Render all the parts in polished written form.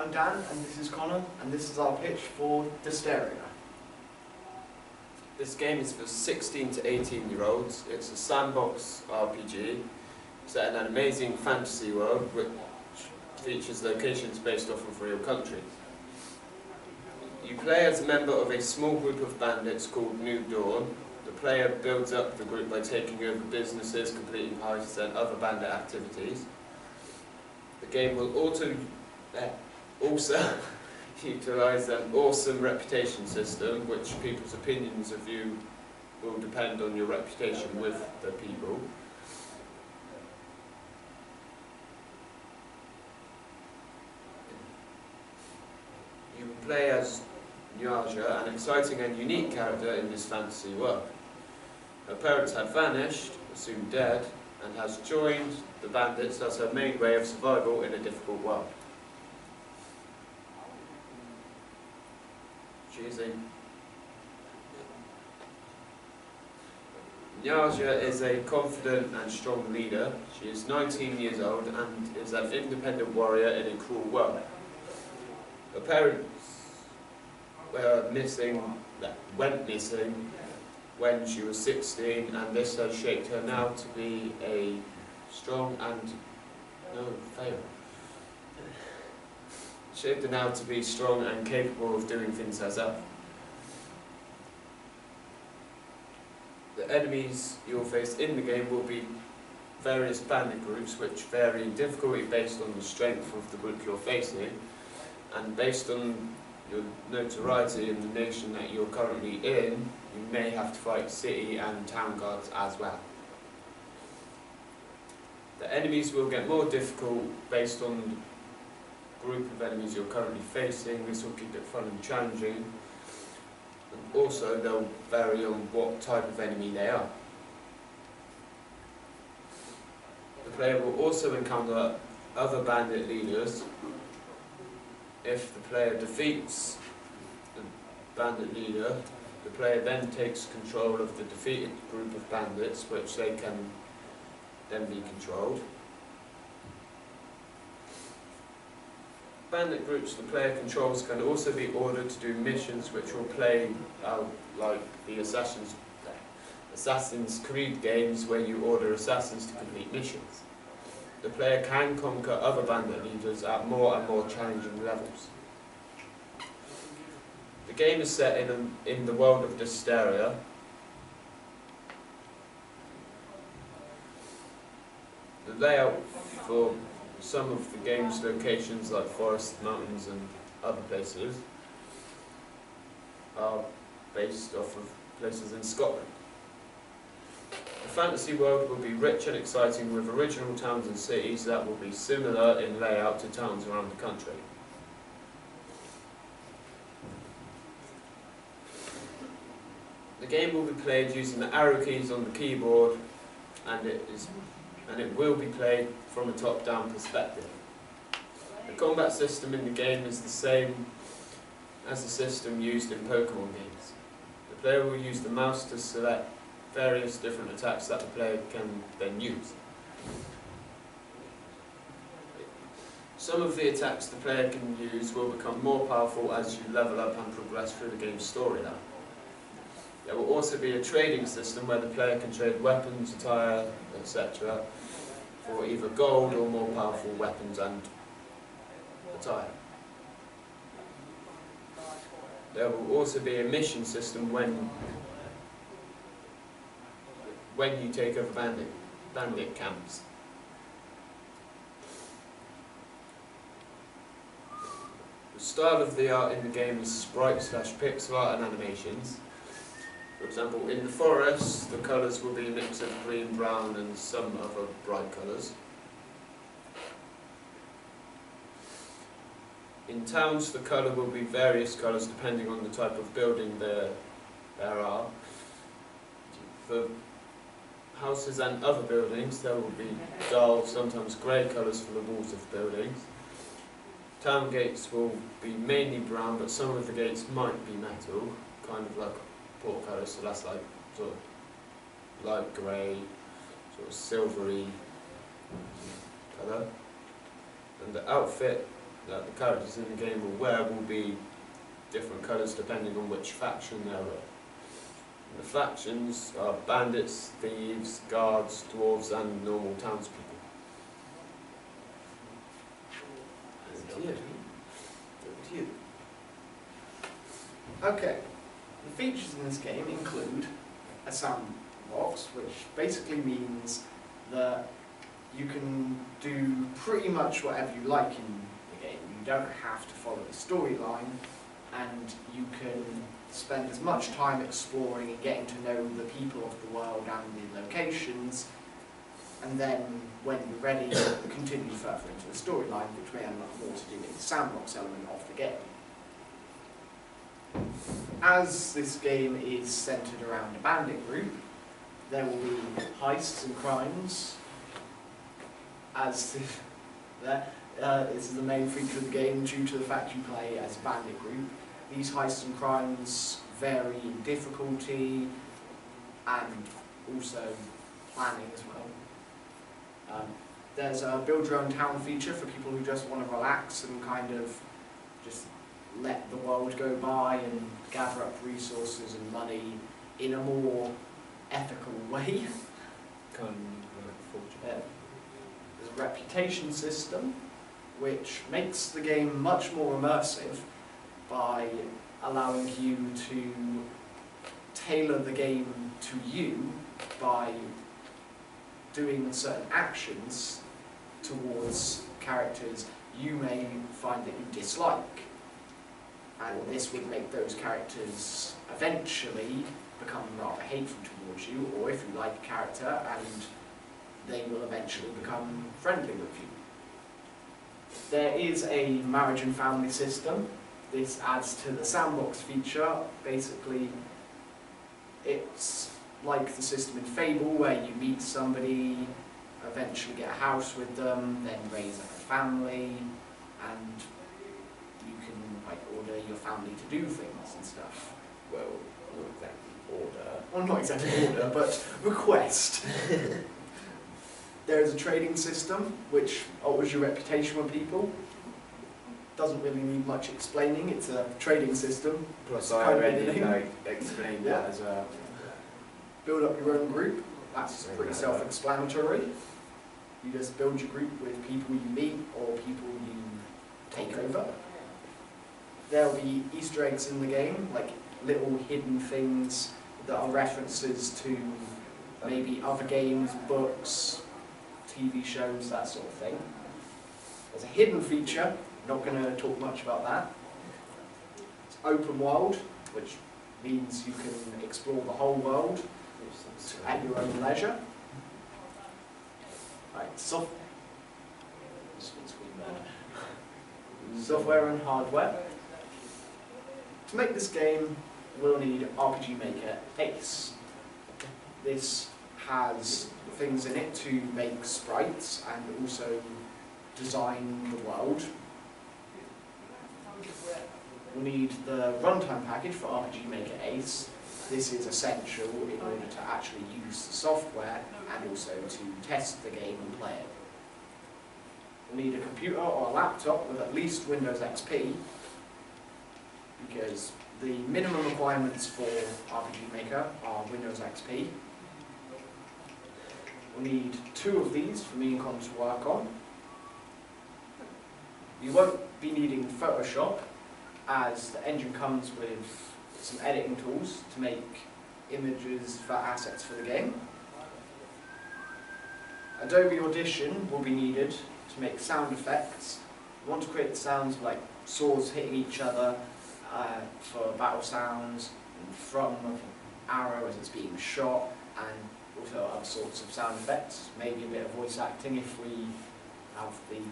I'm Dan, and this is Connor, and this is our pitch for Desteria. This game is for 16 to 18 year olds. It's a sandbox RPG set in an amazing fantasy world which features locations based off of real countries. You play as a member of a small group of bandits called New Dawn. The player builds up the group by taking over businesses, completing heists and other bandit activities. The game will also utilise an awesome reputation system, which people's opinions of you will depend on your reputation with the people. You play as Nyaja, an exciting and unique character in this fantasy world. Her parents have vanished, assumed dead, and has joined the bandits as her main way of survival in a difficult world. Nyaja is a confident and strong leader. She is 19 years old and is an independent warrior in a cruel world. Her parents went missing when she was 16, and this has shaped her now to be a strong and shaped her now to be strong and capable of doing things herself. The enemies you'll face in the game will be various bandit groups which vary in difficulty based on the strength of the group you're facing and based on your notoriety in the nation that you're currently in. You may have to fight city and town guards as well. The enemies will get more difficult based on the group of enemies you're currently facing. This will keep it fun and challenging. And also they'll vary on what type of enemy they are. The player will also encounter other bandit leaders. If the player defeats the bandit leader, the player then takes control of the defeated group of bandits, which they can then be controlled. Bandit groups the player controls can also be ordered to do missions which will play out like the Assassin's Creed games, where you order assassins to complete missions. The player can conquer other bandit leaders at more and more challenging levels. The game is set in the world of Desteria. The layout for some of the game's locations, like forests, mountains and other places, are based off of places in Scotland. The fantasy world will be rich and exciting with original towns and cities that will be similar in layout to towns around the country. The game will be played using the arrow keys on the keyboard, and it will be played from a top-down perspective. The combat system in the game is the same as the system used in Pokemon games. The player will use the mouse to select various different attacks that the player can then use. Some of the attacks the player can use will become more powerful as you level up and progress through the game's storyline. There will also be a trading system where the player can trade weapons, attire, etc. for either gold or more powerful weapons and attire. There will also be a mission system when you take over bandit camps. The style of the art in the game is sprite/pixel art and animations. For example, in the forest, the colours will be a mix of green, brown and some other bright colours. In towns, the colour will be various colours depending on the type of building there are. For houses and other buildings, there will be dull, sometimes grey colours for the walls of buildings. Town gates will be mainly brown, but some of the gates might be metal, kind of like portcullis, so that's like sort of light grey, sort of silvery colour. And the outfit that the characters in the game will wear will be different colours depending on which faction they're in. The factions are bandits, thieves, guards, dwarves and normal townspeople. Over to you. Okay, the features in this game include a sandbox, which basically means that you can do pretty much whatever you like in the game. You don't have to follow the storyline, and you can spend as much time exploring and getting to know the people of the world and the locations, and then when you're ready, continue further into the storyline, which may have more to do with the sandbox element of the game. As this game is centred around a bandit group, there will be heists and crimes. This is the main feature of the game due to the fact you play as a bandit group. These heists and crimes vary in difficulty and also planning as well. There's a build your own town feature for people who just want to relax and kind of just let the world go by and gather up resources and money in a more ethical way. There's a reputation system which makes the game much more immersive by allowing you to tailor the game to you by doing certain actions towards characters you may find that you dislike. And this would make those characters eventually become rather hateful towards you, or if you like a character, and they will eventually become friendly with you. There is a marriage and family system. This adds to the sandbox feature. Basically, it's like the system in Fable, where you meet somebody, eventually get a house with them, then raise up a family, and you can order your family to do things and stuff. Well, not exactly order. Well, not exactly order, but request. There is a trading system which alters your reputation with people. Doesn't really need much explaining. It's a trading system. Plus, I already explained that as well. Build up your own group. That's pretty self-explanatory. You just build your group with people you meet or people you take over. There'll be Easter eggs in the game, like little hidden things that are references to maybe other games, books, TV shows, that sort of thing. There's a hidden feature, not going to talk much about that. It's open world, which means you can explore the whole world at your own leisure. Right, software and hardware. To make this game, we'll need RPG Maker Ace. This has things in it to make sprites and also design the world. We'll need the runtime package for RPG Maker Ace. This is essential in order to actually use the software and also to test the game and play it. We'll need a computer or a laptop with at least Windows XP, because the minimum requirements for RPG Maker are Windows XP. We'll need 2 of these for me and Con to work on. You won't be needing Photoshop, as the engine comes with some editing tools to make images for assets for the game. Adobe Audition will be needed to make sound effects. We want to create sounds like swords hitting each other for battle sounds, and from an arrow as it's being shot, and also other sorts of sound effects. Maybe a bit of voice acting if we have the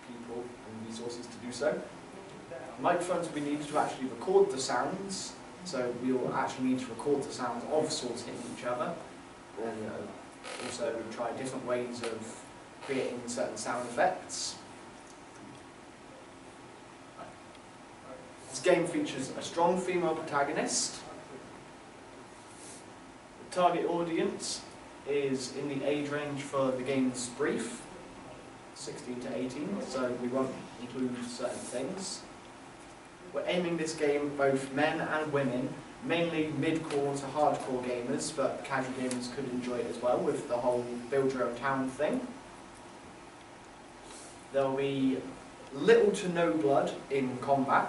people and resources to do so. Microphones will be needed to actually record the sounds, so we'll actually need to record the sounds of swords hitting each other, and also try different ways of creating certain sound effects. This game features a strong female protagonist. The target audience is in the age range for the game's brief, 16 to 18, so we won't include certain things. We're aiming this game at both men and women, mainly mid-core to hardcore gamers, but casual gamers could enjoy it as well with the whole build your own town thing. There will be little to no blood in combat,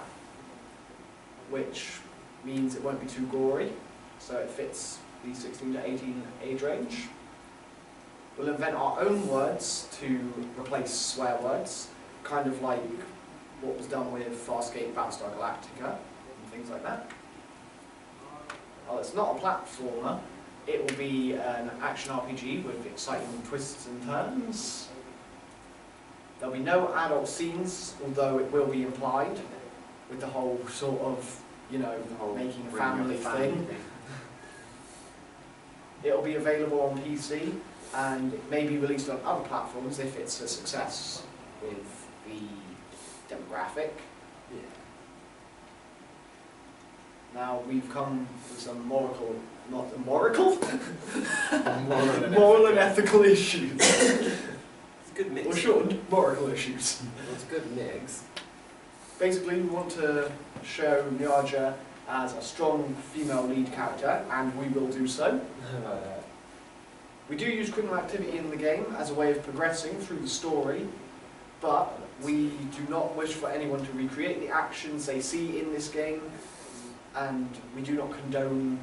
which means it won't be too gory, so it fits the 16 to 18 age range. We'll invent our own words to replace swear words, kind of like what was done with Farscape, Battlestar Galactica, and things like that. Well, it's not a platformer, it will be an action RPG with exciting twists and turns. There'll be no adult scenes, although it will be implied, with the whole sort of, you know, making a family thing. It'll be available on PC, and it may be released on other platforms if it's a success with the demographic. Yeah. Now we've come to some moral and ethical issues. It's a good mix. Or short, moral issues. It's a good mix. Basically, we want to show Nyaja as a strong female lead character, and we will do so. We do use criminal activity in the game as a way of progressing through the story, but we do not wish for anyone to recreate the actions they see in this game, and we do not condone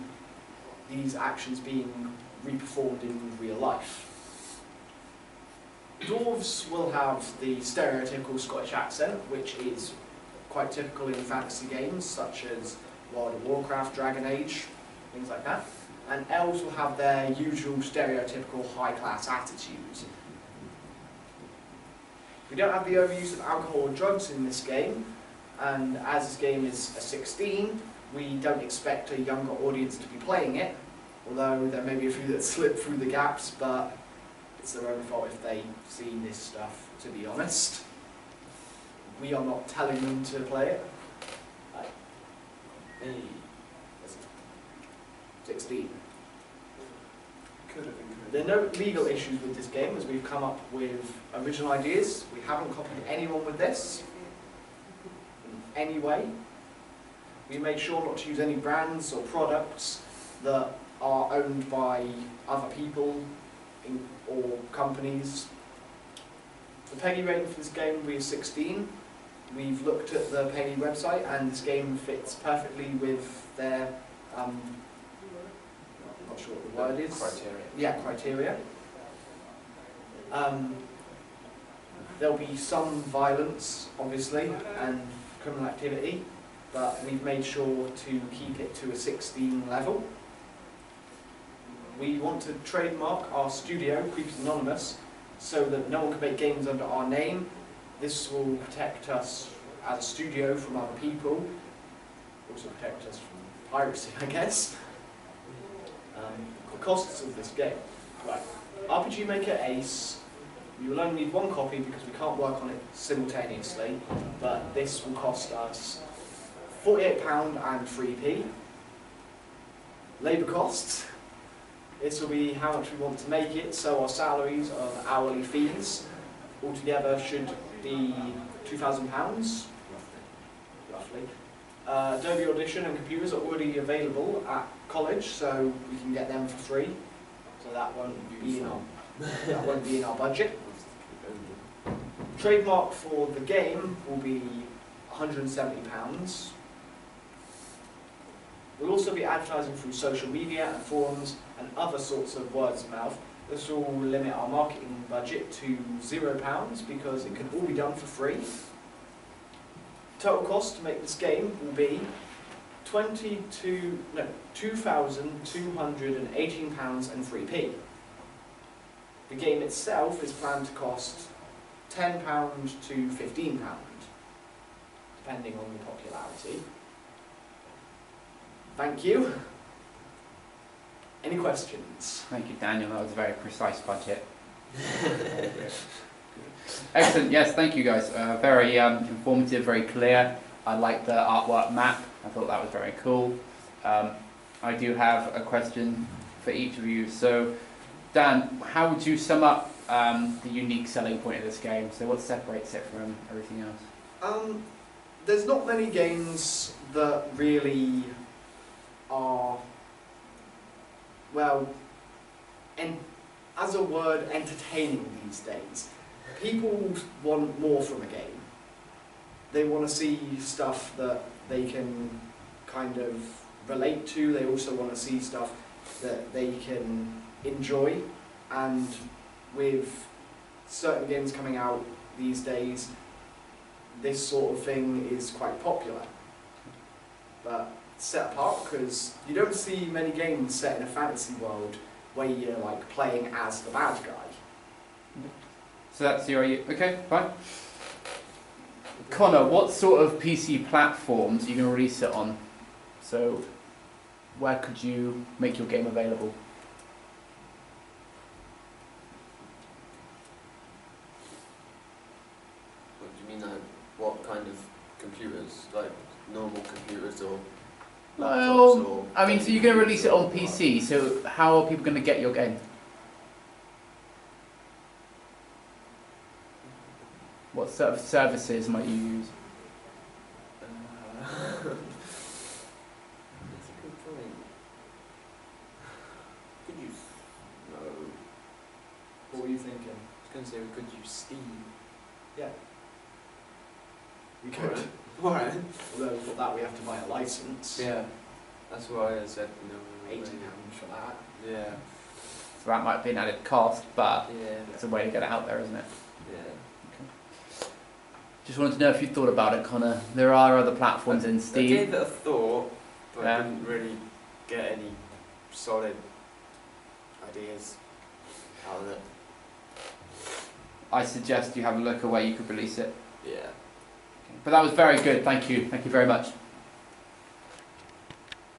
these actions being reperformed in real life. Dwarves will have the stereotypical Scottish accent, which is quite typical in fantasy games such as World of Warcraft, Dragon Age, things like that. And elves will have their usual stereotypical high-class attitudes. We don't have the overuse of alcohol or drugs in this game, and as this game is a 16, we don't expect a younger audience to be playing it, although there may be a few that slip through the gaps, but it's their own fault if they've seen this stuff, to be honest. We are not telling them to play it. 16. Could have been good. There are no legal issues with this game as we've come up with original ideas. We haven't copied anyone with this in any way. We made sure not to use any brands or products that are owned by other people or companies. The PEGI rating for this game will be a 16. We've looked at the PEGI website and this game fits perfectly with their not sure what the word is. Criteria. Yeah, criteria. There'll be some violence, obviously, and criminal activity, but we've made sure to keep it to a 16 level. We want to trademark our studio, Creepers Anonymous, so that no one can make games under our name. This will protect us as a studio from other people, also protect us from piracy, I guess. The costs of this game. Right. RPG Maker Ace, you will only need one copy because we can't work on it simultaneously, but this will cost us £48 and 3p. Labour costs, this will be how much we want to make it, so our salaries of hourly fees altogether should be £2,000, roughly. Adobe Audition and computers are already available at college, so we can get them for free. So that won't be in our budget. Trademark for the game will be £170. We'll also be advertising through social media and forums and other sorts of words of mouth. This will limit our marketing budget to £0 because it can all be done for free. Total cost to make this game will be £2,218 and 3p. The game itself is planned to cost £10 to £15, depending on the popularity. Thank you. Any questions? Thank you, Daniel. That was a very precise budget. Excellent. Yes, thank you guys. Very informative, very clear. I like the artwork map. I thought that was very cool. I do have a question for each of you. So, Dan, how would you sum up the unique selling point of this game? So what separates it from everything else? There's not many games that really are, well, as a word, entertaining these days. People want more from a game. They want to see stuff that they can kind of relate to. They also want to see stuff that they can enjoy. And with certain games coming out these days, this sort of thing is quite popular. But set apart because you don't see many games set in a fantasy world where you're like playing as the bad guy. So that's your... Okay, fine. Connor, what sort of PC platforms are you going to release it on? So where could you make your game available? What do you mean, like, what kind of computers? Like normal computers or laptops Well, or... I mean, so you're going to release it on PC, so how are people going to get your game? What sort of services might you use? That's a good point. Could use... No. What were you thinking? I was going to say we could use Steam. Yeah. We could. Alright. Although for that we have to buy a license. Yeah. That's why I said, £80 for that. Yeah. So that might be an added cost, but Yeah. it's a way to get it out there, isn't it? Yeah. Just wanted to know if you thought about it, Connor. There are other platforms in I Steam. gave it a thought, but Yeah. I didn't really get any solid ideas out of it. I suggest you have a look at where you could release it. Yeah. But that was very good. Thank you. Thank you very much.